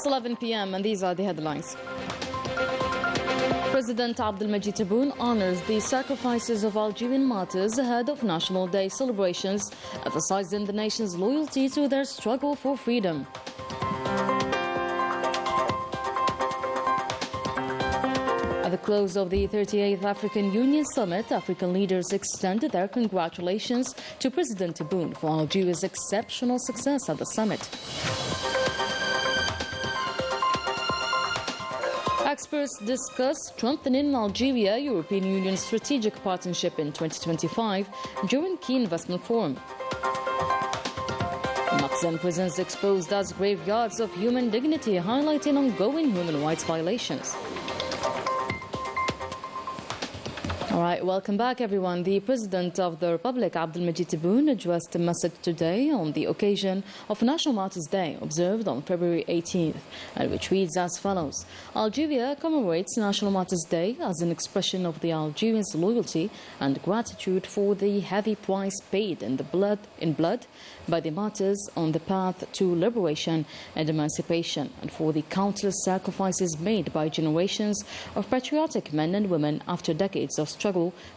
It's 11 p.m. and these are the headlines. President Abdelmajid Tebboune honors the sacrifices of Algerian martyrs ahead of National Day celebrations, emphasizing the nation's loyalty to their struggle for freedom. At the close of the 38th African Union Summit, African leaders extended their congratulations to President Tebboune for Algeria's exceptional success at the summit. Experts discuss strengthening Algeria-European Union strategic partnership in 2025 during key investment forum. Maxen prisons exposed as graveyards of human dignity, highlighting ongoing human rights violations. All right, welcome back, everyone. The President of the Republic, Abdelmajid Tebboune, addressed a message today on the occasion of National Martyrs' Day, observed on February 18th, and which reads as follows. Algeria commemorates National Martyrs' Day as an expression of the Algerians' loyalty and gratitude for the heavy price paid in blood by the martyrs on the path to liberation and emancipation, and for the countless sacrifices made by generations of patriotic men and women after decades of struggle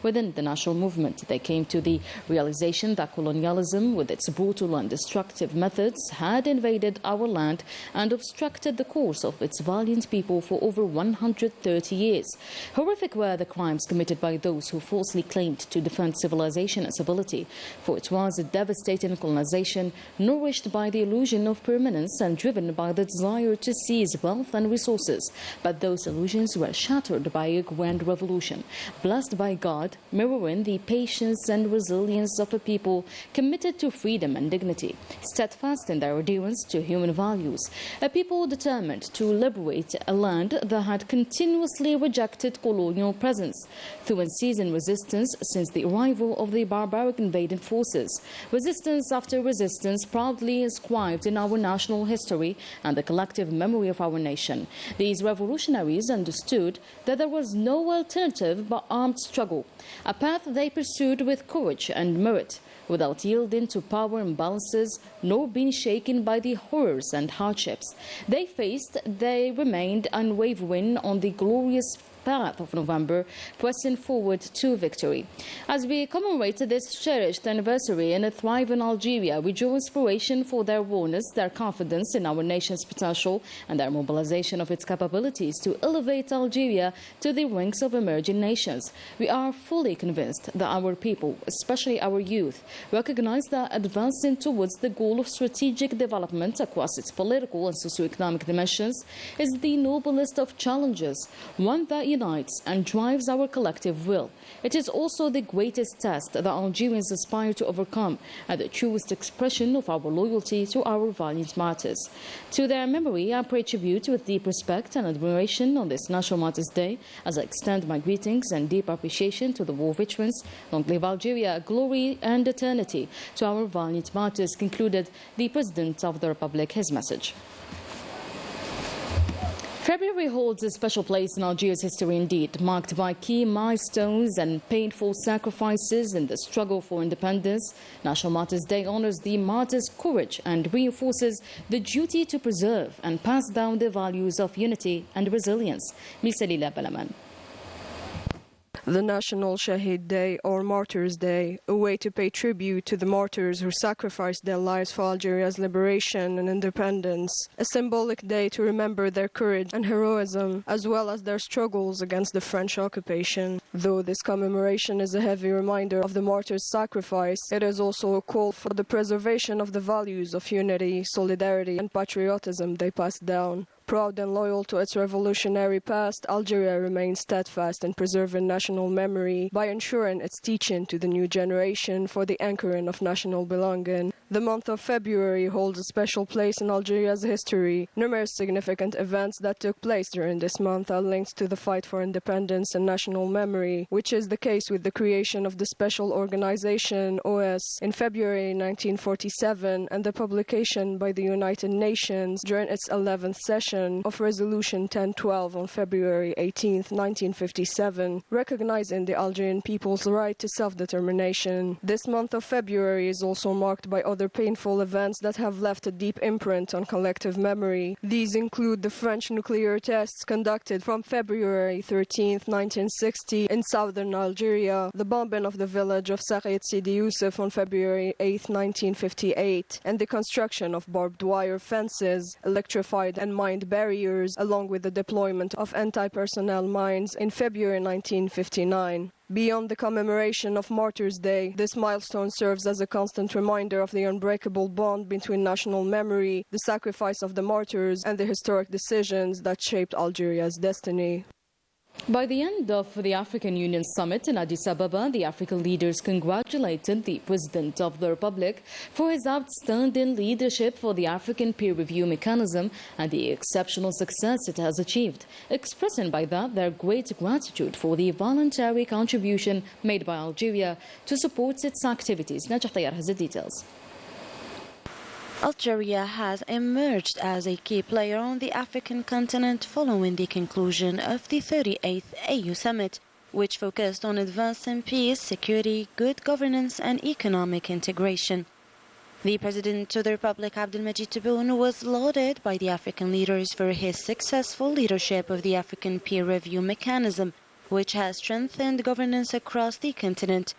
within the national movement. They came to the realization that colonialism, with its brutal and destructive methods, had invaded our land and obstructed the course of its valiant people for over 130 years. Horrific were the crimes committed by those who falsely claimed to defend civilization and civility, for it was a devastating colonization nourished by the illusion of permanence and driven by the desire to seize wealth and resources. But those illusions were shattered by a grand revolution, blessed by God, mirroring the patience and resilience of a people committed to freedom and dignity, steadfast in their adherence to human values, a people determined to liberate a land that had continuously rejected colonial presence through unceasing resistance since the arrival of the barbaric invading forces. Resistance after resistance proudly inscribed in our national history and the collective memory of our nation. These revolutionaries understood that there was no alternative but armed struggle, a path they pursued with courage and merit, without yielding to power imbalances nor being shaken by the horrors and hardships they remained unwavering on the glorious path of November, pressing forward to victory. As we commemorate this cherished anniversary in a thriving Algeria, we draw inspiration for their awareness, their confidence in our nation's potential, and their mobilization of its capabilities to elevate Algeria to the ranks of emerging nations. We are fully convinced that our people, especially our youth, recognize that advancing towards the goal of strategic development across its political and socio-economic dimensions is the noblest of challenges, one that unites and drives our collective will. It is also the greatest test that Algerians aspire to overcome and the truest expression of our loyalty to our valiant martyrs. To their memory, I pay tribute with deep respect and admiration on this National Martyrs' Day as I extend my greetings and deep appreciation to the war veterans. Long live Algeria, glory and eternity. To our valiant martyrs, concluded the President of the Republic his message. February holds a special place in Algeria's history indeed, marked by key milestones and painful sacrifices in the struggle for independence. National Martyrs' Day honors the martyrs' courage and reinforces the duty to preserve and pass down the values of unity and resilience. Misalila Balaman. The National Shahid Day or Martyrs' Day, a way to pay tribute to the martyrs who sacrificed their lives for Algeria's liberation and independence, a symbolic day to remember their courage and heroism, as well as their struggles against the French occupation. Though this commemoration is a heavy reminder of the martyrs' sacrifice, it is also a call for the preservation of the values of unity, solidarity, and patriotism they passed down. Proud and loyal to its revolutionary past, Algeria remains steadfast in preserving national memory by ensuring its teaching to the new generation for the anchoring of national belonging. The month of February holds a special place in Algeria's history. Numerous significant events that took place during this month are linked to the fight for independence and national memory, which is the case with the creation of the Special Organization OS in February 1947 and the publication by the United Nations during its 11th session of Resolution 1012 on February 18, 1957, recognizing the Algerian people's right to self-determination. This month of February is also marked by other other painful events that have left a deep imprint on collective memory. These include the French nuclear tests conducted from February 13, 1960 in southern Algeria, the bombing of the village of Saïd Sidi Youssef on February 8, 1958, and the construction of barbed wire fences, electrified and mined barriers, along with the deployment of anti-personnel mines in February 1959. Beyond the commemoration of Martyrs' Day, this milestone serves as a constant reminder of the unbreakable bond between national memory, the sacrifice of the martyrs, and the historic decisions that shaped Algeria's destiny. By the end of the African Union Summit in Addis Ababa, the African leaders congratulated the President of the Republic for his outstanding leadership for the African peer review mechanism and the exceptional success it has achieved, expressing by that their great gratitude for the voluntary contribution made by Algeria to support its activities. Najah Tayyar has the details. Algeria has emerged as a key player on the African continent following the conclusion of the 38th AU Summit, which focused on advancing peace, security, good governance and economic integration. The President of the Republic, Abdelmajid Tebboune, was lauded by the African leaders for his successful leadership of the African peer review mechanism, which has strengthened governance across the continent.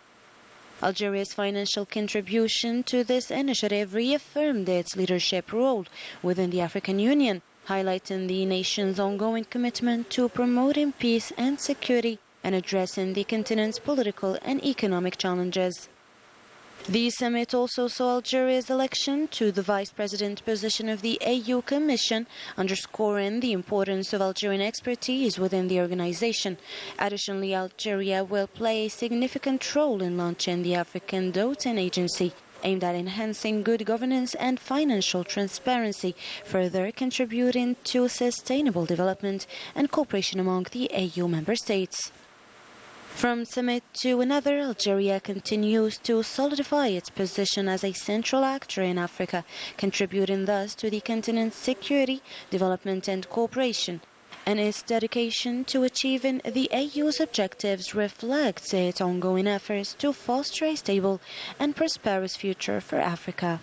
Algeria's financial contribution to this initiative reaffirmed its leadership role within the African Union, highlighting the nation's ongoing commitment to promoting peace and security and addressing the continent's political and economic challenges. The summit also saw Algeria's election to the vice president position of the AU Commission, underscoring the importance of Algerian expertise within the organization. Additionally, Algeria will play a significant role in launching the African Doting Agency, aimed at enhancing good governance and financial transparency, further contributing to sustainable development and cooperation among the AU member states. From summit to another, Algeria continues to solidify its position as a central actor in Africa, contributing thus to the continent's security, development and cooperation. And its dedication to achieving the AU's objectives reflects its ongoing efforts to foster a stable and prosperous future for Africa.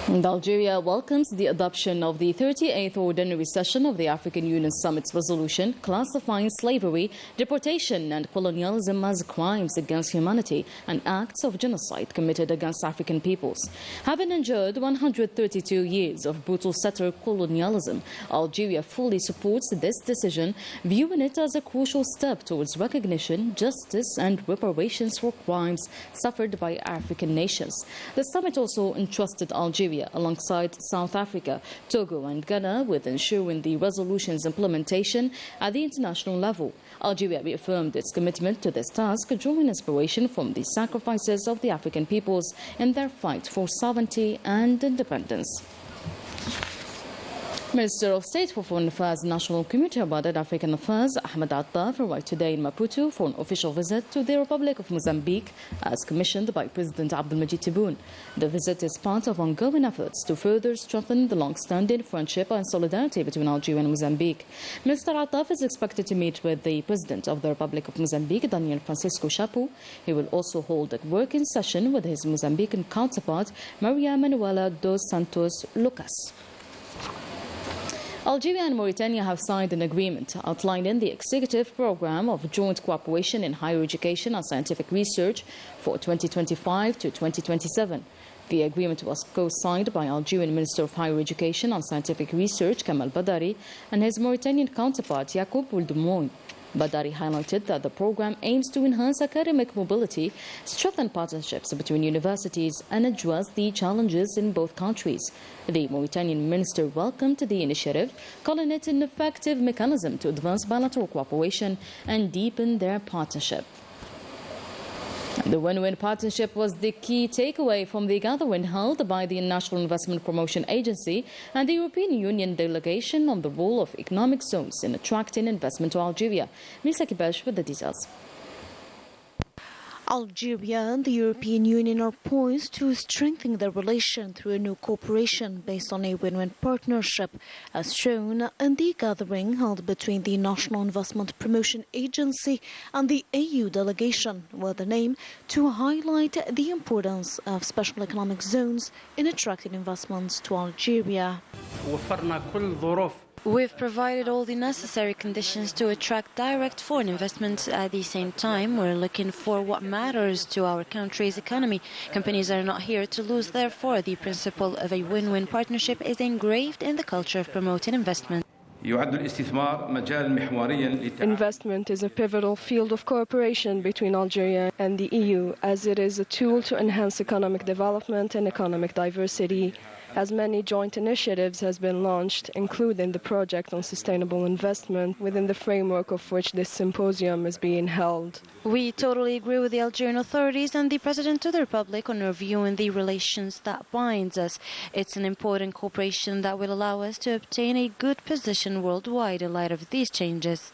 And Algeria welcomes the adoption of the 38th Ordinary Session of the African Union Summit's resolution classifying slavery, deportation and colonialism as crimes against humanity and acts of genocide committed against African peoples. Having endured 132 years of brutal settler colonialism, Algeria fully supports this decision, viewing it as a crucial step towards recognition, justice and reparations for crimes suffered by African nations. The summit also entrusted Algeria alongside South Africa, Togo and Ghana with ensuring the resolution's implementation at the international level. Algeria reaffirmed its commitment to this task, drawing inspiration from the sacrifices of the African peoples in their fight for sovereignty and independence. Minister of State for Foreign Affairs and National Community About African Affairs, Ahmed Attaf, arrived today in Maputo for an official visit to the Republic of Mozambique, as commissioned by President Abdelmajid Tebboune. The visit is part of ongoing efforts to further strengthen the long-standing friendship and solidarity between Algeria and Mozambique. Minister Attaf is expected to meet with the President of the Republic of Mozambique, Daniel Francisco Chapo. He will also hold a working session with his Mozambican counterpart, Maria Manuela dos Santos Lucas. Algeria and Mauritania have signed an agreement outlining the executive program of joint cooperation in higher education and scientific research for 2025 to 2027. The agreement was co-signed by Algerian Minister of Higher Education and Scientific Research, Kamal Badari, and his Mauritanian counterpart, Yacoub Ouldemouy. Badari highlighted that the program aims to enhance academic mobility, strengthen partnerships between universities, and address the challenges in both countries. The Mauritanian minister welcomed the initiative, calling it an effective mechanism to advance bilateral cooperation and deepen their partnership. The win-win partnership was the key takeaway from the gathering held by the National Investment Promotion Agency and the European Union delegation on the role of economic zones in attracting investment to Algeria. Misa Kibash with the details. Algeria and the European Union are poised to strengthen their relation through a new cooperation based on a win-win partnership, as shown in the gathering held between the National Investment Promotion Agency and the EU delegation, with an aim to highlight the importance of special economic zones in attracting investments to Algeria. We've provided all the necessary conditions to attract direct foreign investments. At the same time, we're looking for what matters to our country's economy. Companies are not here to lose. Therefore, the principle of a win-win partnership is engraved in the culture of promoting investment. Investment is a pivotal field of cooperation between Algeria and the EU, as it is a tool to enhance economic development and economic diversity. As many joint initiatives has been launched, including the project on sustainable investment, within the framework of which this symposium is being held. We totally agree with the Algerian authorities and the President of the Republic on reviewing the relations that binds us. It's an important cooperation that will allow us to obtain a good position worldwide in light of these changes.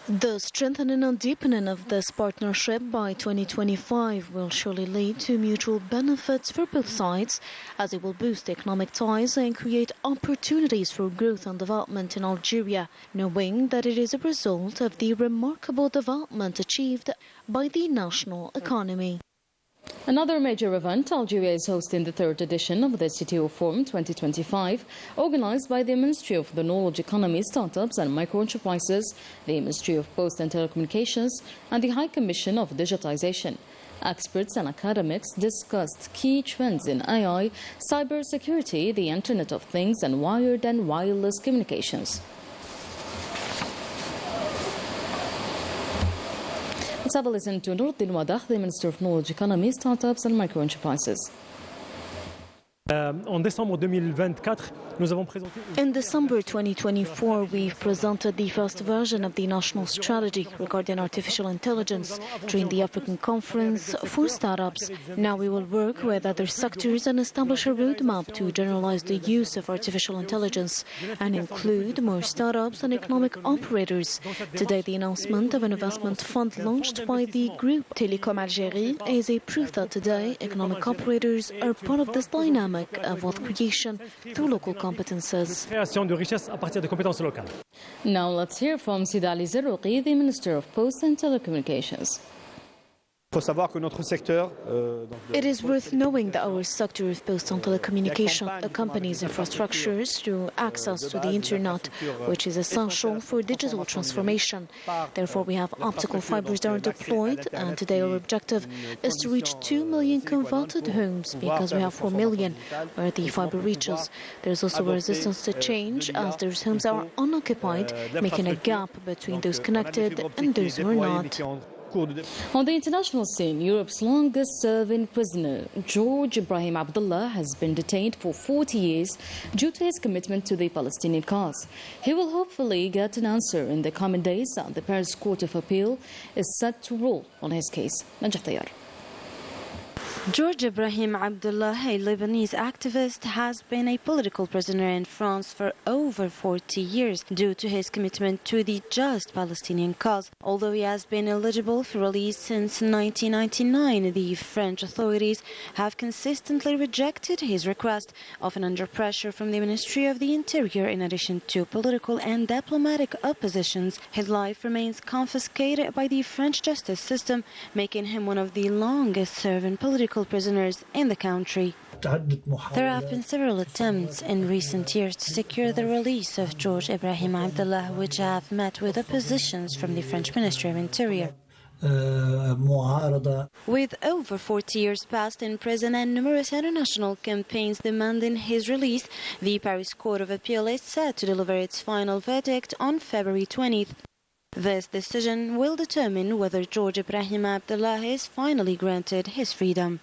The strengthening and deepening of this partnership by 2025 will surely lead to mutual benefits for both sides, as it will boost economic ties and create opportunities for growth and development in Algeria, knowing that it is a result of the remarkable development achieved by the national economy. Another major event, Algeria is hosting the third edition of the CTO Forum 2025, organized by the Ministry of the Knowledge Economy, Startups and Micro-Enterprises, the Ministry of Post and Telecommunications, and the High Commission of Digitization. Experts and academics discussed key trends in AI, cybersecurity, the Internet of Things, and wired and wireless communications. Let's have a listen to Nuruddin Wadah, the Minister of Knowledge Economy, Startups and Micro-Enterprises. In December 2024, we've presented the first version of the national strategy regarding artificial intelligence during the African Conference for Startups. Now we will work with other sectors and establish a roadmap to generalize the use of artificial intelligence and include more startups and economic operators. Today, the announcement of an investment fund launched by the group Telecom Algérie is a proof that today economic operators are part of this dynamic of wealth creation through local competences. Now let's hear from Sida Ali Zarrouqi, the Minister of Post and Telecommunications. It is worth knowing that our sector of post and telecommunication accompanies infrastructures through access to the internet, which is essential for digital transformation. Therefore, we have optical fibers that are deployed, and today our objective is to reach 2 million converted homes, because we have 4 million where the fiber reaches. There's also a resistance to change, as those homes are unoccupied, making a gap between those connected and those who are not. On the international scene, Europe's longest-serving prisoner, George Ibrahim Abdullah, has been detained for 40 years due to his commitment to the Palestinian cause. He will hopefully get an answer in the coming days, and the Paris Court of Appeal is set to rule on his case. Najah Tayyar. George Ibrahim Abdullah, a Lebanese activist, has been a political prisoner in France for over 40 years due to his commitment to the just Palestinian cause. Although he has been eligible for release since 1999, the French authorities have consistently rejected his request, often under pressure from the Ministry of the Interior. In addition to political and diplomatic oppositions, his life remains confiscated by the French justice system, making him one of the longest-serving political prisoners in the country. There have been several attempts in recent years to secure the release of George Ibrahim Abdullah, which have met with oppositions from the French Ministry of Interior. With over 40 years passed in prison and numerous international campaigns demanding his release, the Paris Court of Appeal is set to deliver its final verdict on February 20th. This decision will determine whether George Ibrahim Abdullah is finally granted his freedom.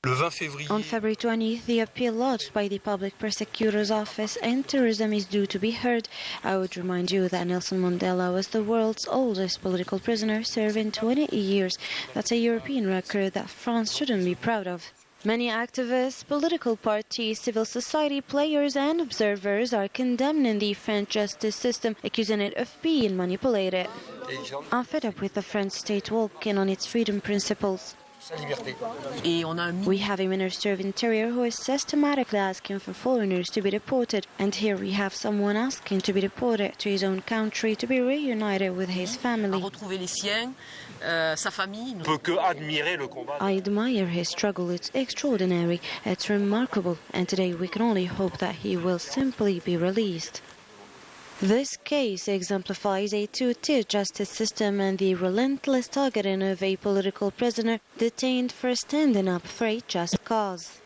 On February 20th, the appeal lodged by the Public Prosecutor's Office in Tourism is due to be heard. I would remind you that Nelson Mandela was the world's oldest political prisoner, serving 28 years. That's a European record that France shouldn't be proud of. Many activists, political parties, civil society players and observers are condemning the French justice system, accusing it of being manipulated. Are fed up with the French state walking on its freedom principles. We have a Minister of Interior who is systematically asking for foreigners to be deported, and here we have someone asking to be deported to his own country to be reunited with his family. I admire his struggle, it's extraordinary, it's remarkable, and today we can only hope that he will simply be released. This case exemplifies a two-tier justice system and the relentless targeting of a political prisoner detained for standing up for a just cause.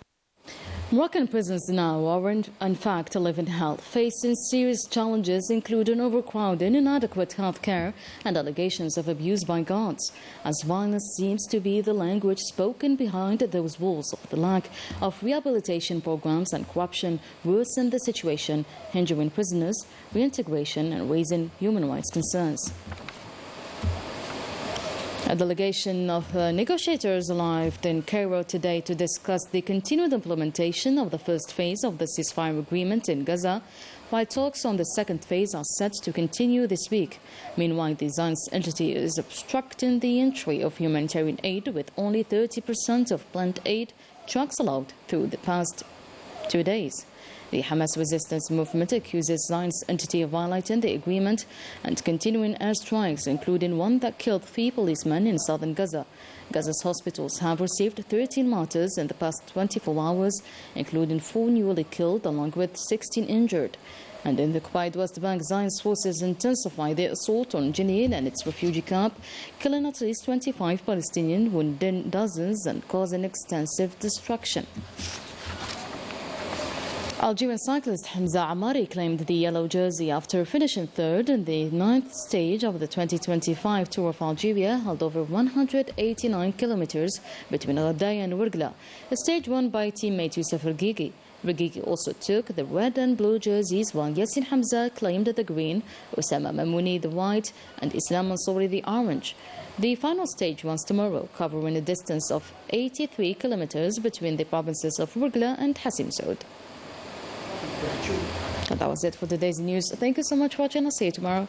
Moroccan prisons now are in fact living hell, facing serious challenges including overcrowding, inadequate health care and allegations of abuse by guards, as violence seems to be the language spoken behind those walls. The lack of rehabilitation programs and corruption worsen the situation, hindering prisoners' reintegration and raising human rights concerns. A delegation of negotiators arrived in Cairo today to discuss the continued implementation of the first phase of the ceasefire agreement in Gaza, while talks on the second phase are set to continue this week. Meanwhile, the Zionist entity is obstructing the entry of humanitarian aid, with only 30% of planned aid trucks allowed through the past 2 days. The Hamas resistance movement accuses Zionist entity of violating the agreement and continuing airstrikes, including one that killed 3 policemen in southern Gaza. Gaza's hospitals have received 13 martyrs in the past 24 hours, including 4 newly killed along with 16 injured. And in the occupied West Bank, Zionist forces intensify their assault on Jenin and its refugee camp, killing at least 25 Palestinians, wounding dozens and causing extensive destruction. Algerian cyclist Hamza Amari claimed the yellow jersey after finishing third in the 9th stage of the 2025 Tour of Algeria, held over 189 kilometers between Ghadaya and Ouargla, a stage won by teammate Youssef Reguigui. Reguigui also took the red and blue jerseys, while Yassin Hamza claimed the green, Osama Mamouni the white, and Islam Mansouri the orange. The final stage runs tomorrow, covering a distance of 83 kilometers between the provinces of Ouargla and Hassim Saoud. And that was it for today's news. Thank you so much for watching. I'll see you tomorrow.